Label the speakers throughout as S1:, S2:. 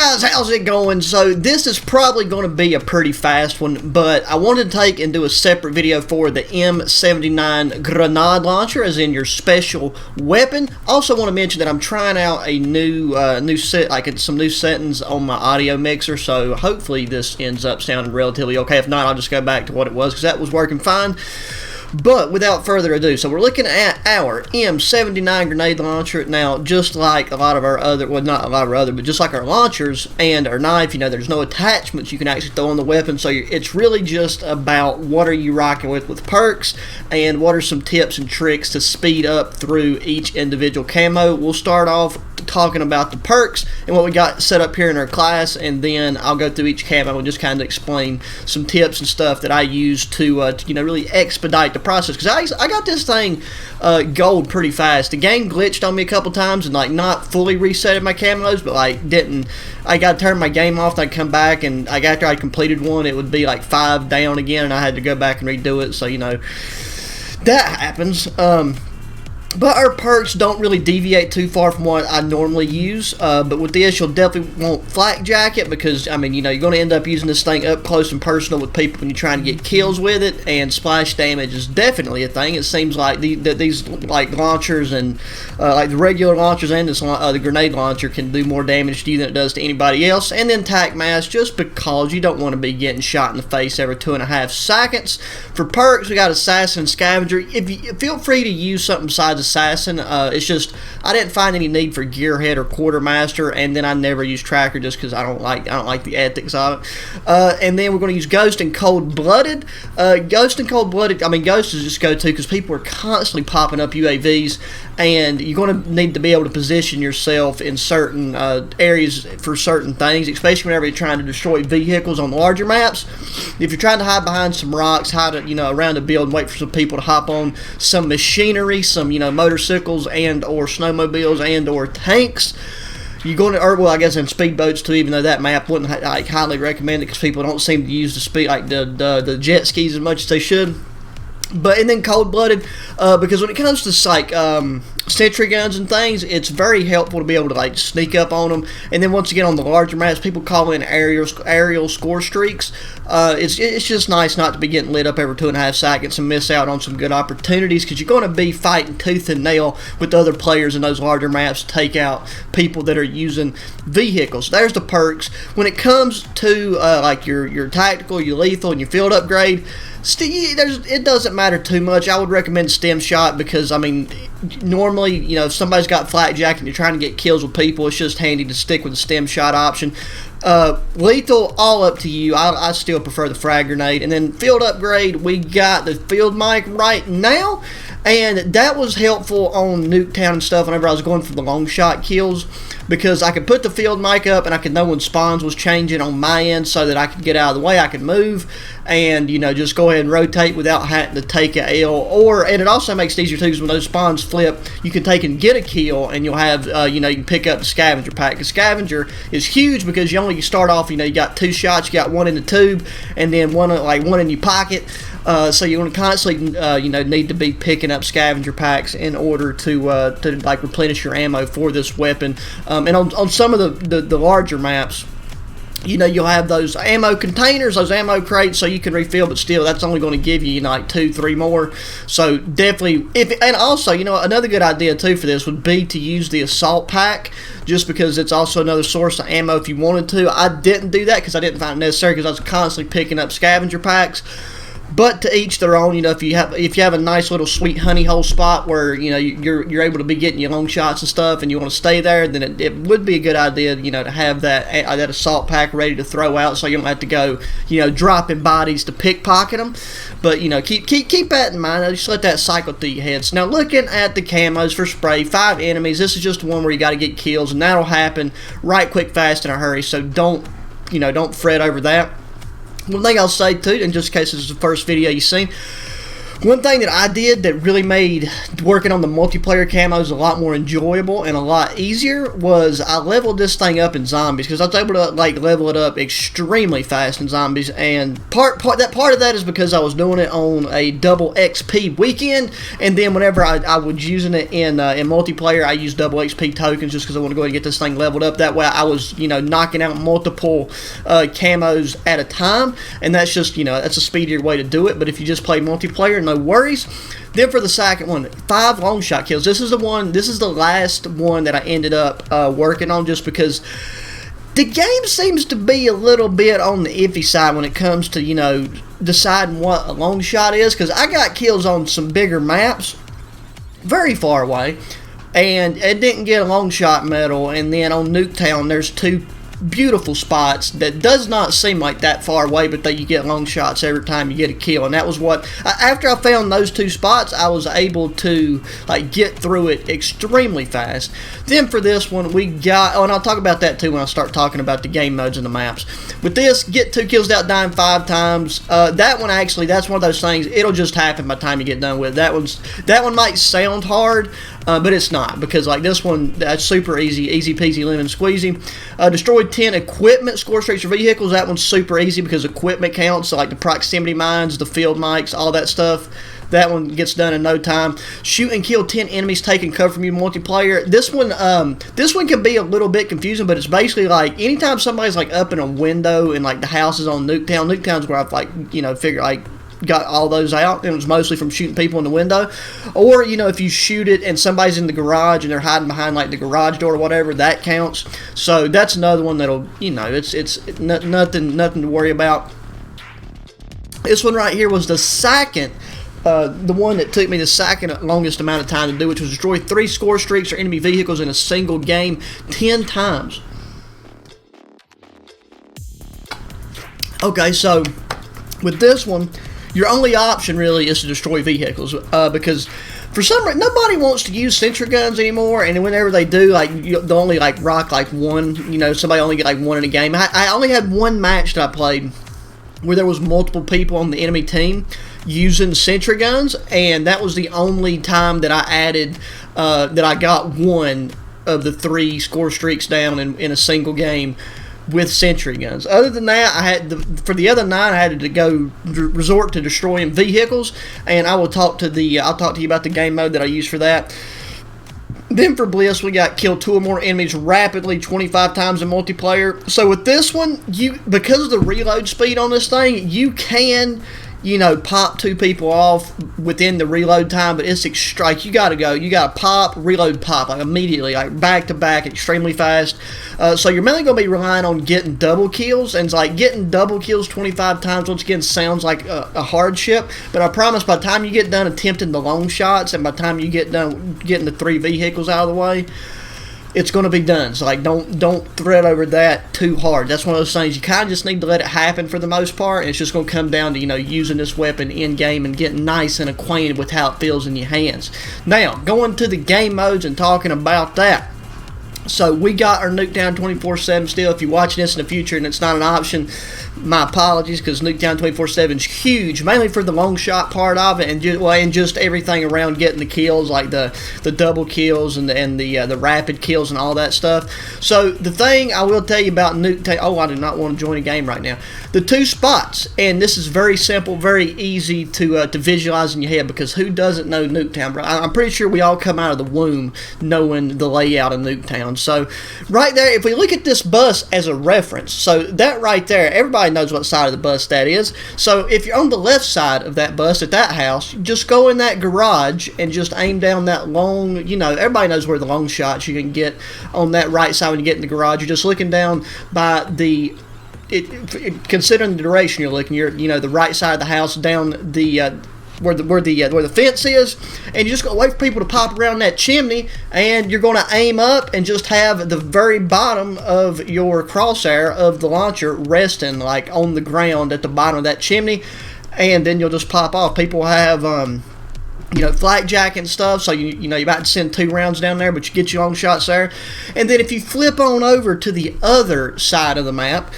S1: guys, how's it going? So this is probably going to be a pretty fast one, but I wanted to take and do a separate video for the M79 grenade launcher, as in your special weapon. Also want to mention that I'm trying out a new set, like some new settings on my audio mixer, so hopefully this ends up sounding relatively okay. If not, I'll just go back to what it was, because that was working fine. But without further ado, so we're looking at our M79 grenade launcher. Now, just like a lot of our other, well, not a lot of our other, but just like our launchers and our knife, you know, there's no attachments you can actually throw on the weapon. So it's really just about what are you rocking with perks, and what are some tips and tricks to speed up through each individual camo. We'll start off talking about the perks and what we got set up here in our class, and then I'll go through each camo and just kind of explain some tips and stuff that I use to you know, really expedite the process, because I got this thing gold pretty fast. The game glitched on me a couple times and like not fully resetted my camos, but like didn't. I got to turn my game off, and I'd come back, and like after I completed one, it would be like 5 down again, and I had to go back and redo it. So you know, that happens. But our perks don't really deviate too far from what I normally use. But with this, you'll definitely want flak jacket, because I mean, you know, you're going to end up using this thing up close and personal with people when you're trying to get kills with it. And splash damage is definitely a thing. It seems like these like launchers and like the regular launchers and this the grenade launcher can do more damage to you than it does to anybody else. And then tac mask, just because you don't want to be getting shot in the face every 2.5 seconds. For perks, we got assassin and scavenger. If you feel free to use something besides assassin. It's just I didn't find any need for gearhead or quartermaster, and then I never use tracker just because I don't like the ethics of it. And then we're going to use ghost and cold-blooded. Ghost and cold-blooded, I mean, ghost is just go-to because people are constantly popping up UAVs, and you're going to need to be able to position yourself in certain areas for certain things, especially whenever you're trying to destroy vehicles on larger maps. If you're trying to hide behind some rocks, hide, you know, around a building, wait for some people to hop on some machinery, some, you know, motorcycles and or snowmobiles and or tanks, you're going to, or well, I guess in speedboats too, even though that map wouldn't like highly recommend it because people don't seem to use the speed, like the jet skis as much as they should. But and then cold-blooded, because when it comes to like sentry guns and things, it's very helpful to be able to like sneak up on them. And then once again on the larger maps, people call in aerial score streaks. It's just nice not to be getting lit up every 2.5 seconds and miss out on some good opportunities, because you're going to be fighting tooth and nail with other players in those larger maps to take out people that are using vehicles. There's the perks. When it comes to like your tactical, your lethal, and your field upgrade, it doesn't matter too much. I would recommend stem shot, because I mean, normally, you know, if somebody's got flak jacket and you're trying to get kills with people, it's just handy to stick with the stem shot option. Lethal, all up to you. I still prefer the frag grenade. And then field upgrade, we got the field mic right now, and that was helpful on Nuketown and stuff whenever I was going for the long shot kills, because I could put the field mic up and I could know when spawns was changing on my end so that I could get out of the way. I could move and, you know, just go ahead and rotate without having to take a L. And it also makes it easier too, because when those spawns flip, you can take and get a kill, and you'll have, you know, you can pick up the scavenger pack. Because scavenger is huge, because you start off, you know, you got 2 shots, you got 1 in the tube, and then one in your pocket. So you're going to constantly, you know, need to be picking up scavenger packs in order to like replenish your ammo for this weapon. And on some of the larger maps, you know, you'll have those ammo containers, those ammo crates, so you can refill, but still, that's only going to give you, you know, like 2-3 more. So definitely, and also, you know, another good idea too for this would be to use the assault pack, just because it's also another source of ammo if you wanted to. I didn't do that because I didn't find it necessary, because I was constantly picking up scavenger packs. But to each their own. You know, if you have a nice little sweet honey hole spot where, you know, you're able to be getting your long shots and stuff, and you want to stay there, then it would be a good idea, you know, to have that assault pack ready to throw out, so you don't have to go, you know, dropping bodies to pickpocket them. But you know, keep that in mind. Just let that cycle through your heads. Now, looking at the camos for spray, 5 enemies. This is just one where you got to get kills, and that'll happen right quick, fast, in a hurry. So don't fret over that. One thing I'll say too, and just in case this is the first video you've seen, One thing that I did that really made working on the multiplayer camos a lot more enjoyable and a lot easier was I leveled this thing up in zombies, because I was able to like level it up extremely fast in zombies, and part of that is because I was doing it on a double XP weekend, and then whenever I was using it in multiplayer, I used double XP tokens just because I want to go ahead and get this thing leveled up. That way I was, you know, knocking out multiple camos at a time, and that's just, you know, that's a speedier way to do it. But if you just play multiplayer, no worries. Then for the second one, 5 long shot kills. This is the last one that I ended up working on, just because the game seems to be a little bit on the iffy side when it comes to, you know, deciding what a long shot is, because I got kills on some bigger maps very far away and it didn't get a long shot medal, and then on Nuketown there's 2 beautiful spots that does not seem like that far away, but that you get long shots every time you get a kill. And that was what, after I found those 2 spots, I was able to like get through it extremely fast. Then for this one we got, and I'll talk about that too when I start talking about the game modes and the maps. With this, get 2 kills without dying 5 times. That one actually, that's one of those things, it'll just happen by the time you get done with it. That one might sound hard, but it's not, because like this one, that's super easy peasy lemon squeezy. Destroyed 10 equipment, score streaks, or vehicles. That one's super easy because equipment counts, so like the proximity mines, the field mics, all that stuff. That one gets done in no time. Shoot and kill 10 enemies taking cover from you multiplayer. This one can be a little bit confusing, but it's basically like anytime somebody's like up in a window and like the house is on Nuketown. Nuketown's where I've like, you know, figured like got all those out, and it was mostly from shooting people in the window. Or, you know, if you shoot it and somebody's in the garage and they're hiding behind like the garage door or whatever, that counts. So that's another one that'll, you know, it's nothing to worry about. This one right here was the second, the one that took me the second longest amount of time to do, which was destroy 3 score streaks or enemy vehicles in a single game 10 times. Okay, so with this one, your only option really is to destroy vehicles, because for some reason nobody wants to use sentry guns anymore, and whenever they do, like they'll only like rock like one. You know, somebody only get like one in a game. I only had one match that I played where there was multiple people on the enemy team using sentry guns, and that was the only time that I added that I got one of the 3 score streaks down in a single game with sentry guns. Other than that, I had for the other 9, I had to go resort to destroying vehicles, and I'll talk to you about the game mode that I use for that. Then for Bliss, we got kill 2 or more enemies rapidly 25 times in multiplayer. So with this one, because of the reload speed on this thing, you can, you know, pop 2 people off within the reload time, but it's like you gotta pop, reload, pop, like immediately, like back to back, extremely fast. So you're mainly gonna be relying on getting double kills, and it's like getting double kills 25 times once again sounds like a hardship, but I promise by the time you get done attempting the long shots, and by the time you get done getting the 3 vehicles out of the way, it's going to be done. So like don't thread over that too hard. That's one of those things you kind of just need to let it happen for the most part, and it's just going to come down to, you know, using this weapon in game and getting nice and acquainted with how it feels in your hands. Now, going to the game modes and talking about that. So we got our Nuketown 24/7 still. If you're watching this in the future and it's not an option, my apologies, because Nuketown 24/7 is huge, mainly for the long shot part of it, and just everything around getting the kills, like the double kills and the rapid kills and all that stuff. So the thing I will tell you about Nuketown, I do not want to join a game right now. The 2 spots, and this is very simple, very easy to visualize in your head, because who doesn't know Nuketown, bro? I'm pretty sure we all come out of the womb knowing the layout of Nuketown. So right there, if we look at this bus as a reference, so that right there, everybody knows what side of the bus that is. So if you're on the left side of that bus at that house, just go in that garage and just aim down that long, you know, everybody knows where the long shots you can get on that right side when you get in the garage. You're just looking down by considering the direction you're looking, you know, the right side of the house down the where the fence is, and you just go wait for people to pop around that chimney, and you're going to aim up and just have the very bottom of your crosshair of the launcher resting like on the ground at the bottom of that chimney, and then you'll just pop off. People have you know, flak jacket and stuff, so you know, you're about to send 2 rounds down there, but you get your long shots there. And then if you flip on over to the other side of the map,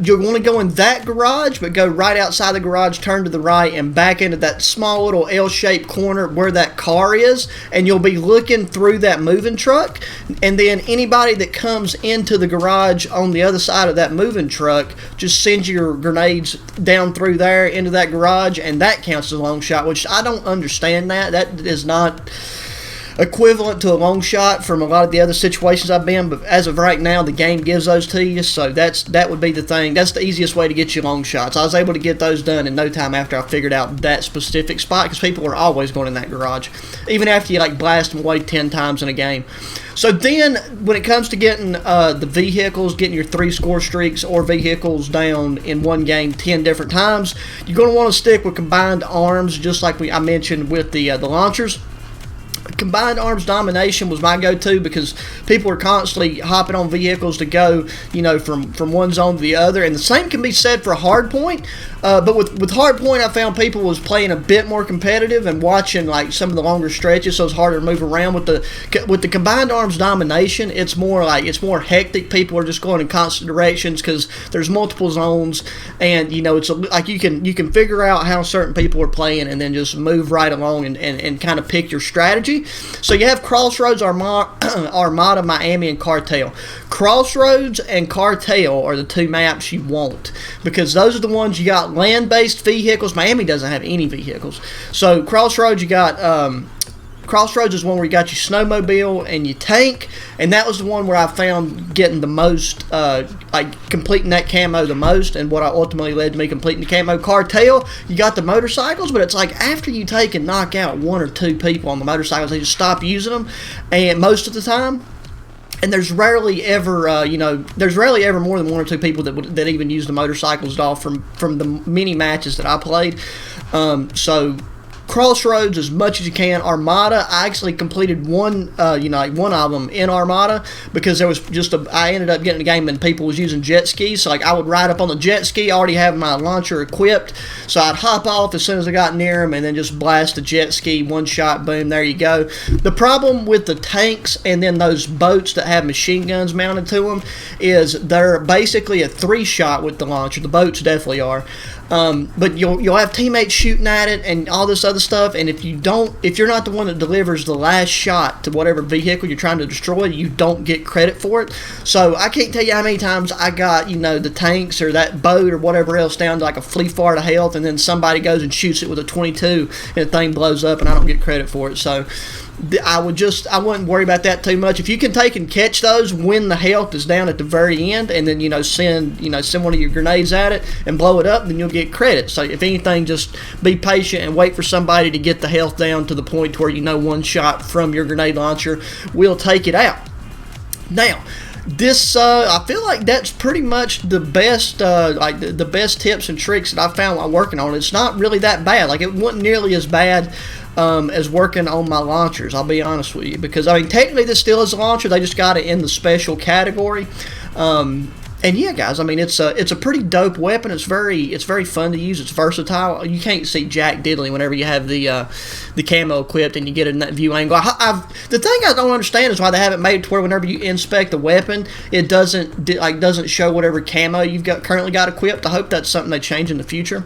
S1: you'll want to go in that garage, but go right outside the garage, turn to the right, and back into that small little L-shaped corner where that car is, and you'll be looking through that moving truck. And then anybody that comes into the garage on the other side of that moving truck, just send your grenades down through there into that garage, and that counts as a long shot, which I don't understand that. That is not equivalent to a long shot from a lot of the other situations I've been, but as of right now, the game gives those to you, so that would be the thing. That's the easiest way to get you long shots. I was able to get those done in no time after I figured out that specific spot, because people are always going in that garage, even after you like blast them away 10 times in a game. So then, when it comes to getting the vehicles, getting your 3 score streaks or vehicles down in one game 10 different times, you're going to want to stick with combined arms, just like I mentioned with the launchers. Combined arms domination was my go-to, because people are constantly hopping on vehicles to go, you know, from one zone to the other, and the same can be said for hardpoint. But with hardpoint, I found people was playing a bit more competitive and watching like some of the longer stretches, so it's harder to move around. With the combined arms domination, it's more hectic. People are just going in constant directions because there's multiple zones, and you know, it's like you can figure out how certain people are playing and then just move right along and kind of pick your strategy. So you have Crossroads, Armada, Miami, and Cartel. Crossroads and Cartel are the 2 maps you want, because those are the ones you got land-based vehicles. Miami doesn't have any vehicles. So Crossroads, you got Crossroads is one where you got your snowmobile and your tank, and that was the one where I found getting the most, like completing that camo the most, and what ultimately led to me completing the camo. Cartel, you got the motorcycles, but it's like after you take and knock out 1 or 2 people on the motorcycles, they just stop using them, and most of the time. And there's rarely ever, there's rarely ever more than 1 or 2 people that even use the motorcycles at all from the many matches that I played. So Crossroads as much as you can. Armada, I actually completed one of them in Armada, because there was I ended up getting a game and people was using jet skis, so like I would ride up on the jet ski, I already have my launcher equipped, so I'd hop off as soon as I got near them and then just blast the jet ski, 1 shot, boom, there you go. The problem with the tanks and then those boats that have machine guns mounted to them is they're basically a 3-shot with the launcher. The boats definitely are. But you'll have teammates shooting at it and all this other stuff, and if you're not the one that delivers the last shot to whatever vehicle you're trying to destroy, you don't get credit for it. So I can't tell you how many times I got, the tanks or that boat or whatever else down to like a flea fart of health, and then somebody goes and shoots it with a 22 and the thing blows up and I don't get credit for it. So I wouldn't worry about that too much. If you can take and catch those when the health is down at the very end, and then send one of your grenades at it and blow it up, then you'll get credit. So if anything, just be patient and wait for somebody to get the health down to the point where 1 shot from your grenade launcher will take it out. Now, this I feel like that's pretty much the best the best tips and tricks that I found while working on it. It's not really that bad. Like, it wasn't nearly as bad as working on my launchers, I'll be honest with you, because I mean technically this still is a launcher, they just got it in the special category. And yeah, guys, I mean it's a pretty dope weapon. It's very fun to use. It's versatile. You can't see jack diddly whenever you have the camo equipped and you get it in that view angle. The thing I don't understand is why they haven't made it to where whenever you inspect the weapon, it doesn't show whatever camo you've currently got equipped. I hope that's something they change in the future.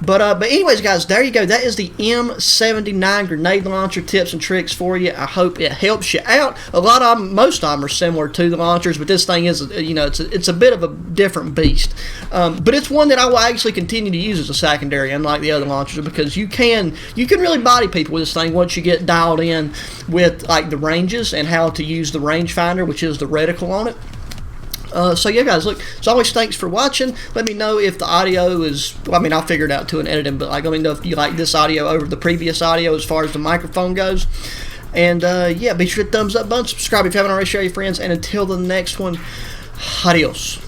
S1: But anyways, guys, there you go. That is the M79 grenade launcher tips and tricks for you. I hope it helps you out. Most of them are similar to the launchers, but this thing is, it's a bit of a different beast. But it's one that I will actually continue to use as a secondary, unlike the other launchers, because you can really body people with this thing once you get dialed in with like the ranges and how to use the rangefinder, which is the reticle on it. So yeah, guys, look, as always, thanks for watching. Let me know if the audio is, well, I mean, I'll figure it out too in editing, but like, let me know if you like this audio over the previous audio as far as the microphone goes. And yeah, be sure to thumbs up button, subscribe if you haven't already, share your friends, and until the next one, adios.